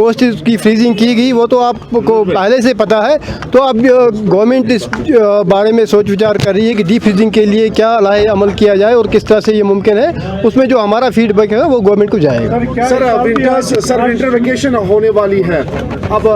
Post की freezing की गई वो तो आपको पहले से पता है। तो अब गवर्नमेंट इस बारे में सोच विचार कर रही है कि डी फ्रीजिंग के लिए क्या लाहे अमल किया जाए और किस तरह से ये मुमकिन है। उसमें जो हमारा फीडबैक है वो गवर्नमेंट को जाएगा। सर विंटर वेकेशन होने वाली है। अब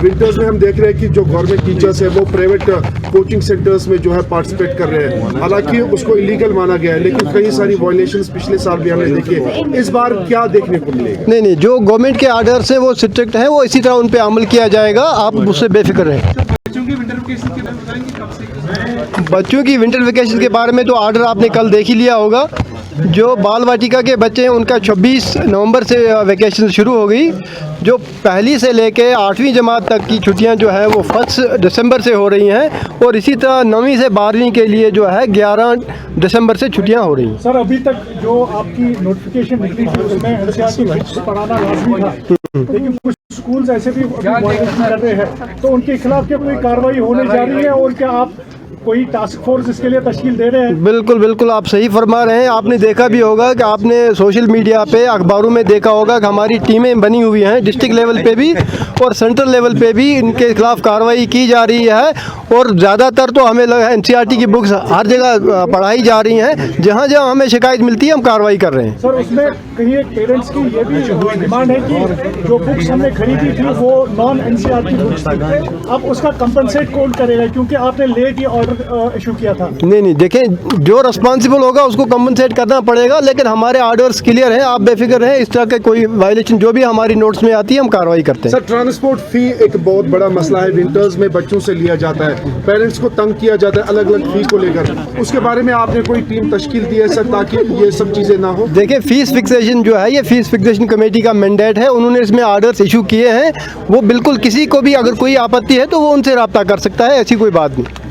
विंटर्स में हम देख रहे हैं कि जो गवर्नमेंट टीचर्स है वो प्राइवेट कोचिंग सेंटर्स में जो है पार्टिसिपेट कर रहे हैं। हालांकि उसको इलीगल माना गया है, लेकिन कई सारी वायलेशंस पिछले साल भी हमने देखे। इस बार क्या देखने को मिलेगा? नहीं, जो गवर्नमेंट के आर्डर्स हैं वो स्ट्रिक्ट है, वो इसी तरह उन पे अमल किया जाएगा। आप उससे बेफिक्र रहें। बच्चों की विंटर वेकेशन के बारे में तो आर्डर आपने कल देख ही लिया होगा। जो बाल वाटिका के बच्चे हैं उनका 26 नवंबर से वेकेशन शुरू हो गई। जो पहली से लेके 8वीं जमात तक की छुट्टियां जो है वो 1 दिसंबर से हो रही हैं और इसी तरह 9वीं से 12वीं के लिए जो है 11 दिसंबर से छुट्टियां हो रही हैं। सर अभी तक जो आपकी नोटिफिकेशन निकली थी उसमें एनसीईआरटी बुक्स पढ़ाना लाजमी था, लेकिन कुछ स्कूल्स ऐसे भी वायलेशन कर रहे हैं, तो उनके खिलाफ क्या कोई कार्रवाई होने जा रही है और क्या आप कोई टास्क फोर्स इसके लिए तश्कील दे रहे हैं? बिल्कुल आप सही फरमा रहे हैं। आपने देखा भी होगा कि आपने सोशल मीडिया पे अखबारों में देखा होगा कि हमारी टीमें बनी हुई हैं डिस्ट्रिक्ट लेवल पे भी और सेंट्रल लेवल पे भी इनके खिलाफ कार्रवाई की जा रही है। और ज़्यादातर तो हमें लगा एनसीईआरटी की बुक्स हर जगह पढ़ाई जा रही हैं। जहाँ जहाँ हमें शिकायत मिलती है हम कार्रवाई कर रहे हैं। सर उसमें कहीं एक पेरेंट्स की ये भी डिमांड है कि जो बुक्स हमने खरीदी थी वो नॉन एनसीईआरटी बुक्स थी, अब उसका कंपनसेट कौन करेगा क्योंकि आपने लेट ये ऑर्डर इशू किया था? नहीं, देखें, जो रिस्पॉन्सिबल होगा उसको कंपनसेट करना पड़ेगा, लेकिन हमारे ऑर्डर्स क्लियर हैं। आप बेफिक्र रहें, इस तरह के कोई वायलेशन जो भी हमारी नोट्स में आती है हम कार्रवाई करते हैं। सर ट्रांसपोर्ट फी एक बहुत बड़ा मसला है। विंटर्स में बच्चों से लिया जाता है, पेरेंट्स को तंग किया जाता है अलग अलग फी को लेकर। उसके बारे में आपने कोई टीम तश्कील दी है सर ताकि ये सब चीज़ें ना हो? देखिए, फीस फिक्सेशन जो है ये फीस फिक्सेशन कमेटी का मैंडेट है। उन्होंने इसमें ऑर्डर्स इशू किए हैं। वो बिल्कुल किसी को भी अगर कोई आपत्ति है तो वो उनसे रब्ता कर सकता है, ऐसी कोई बात नहीं।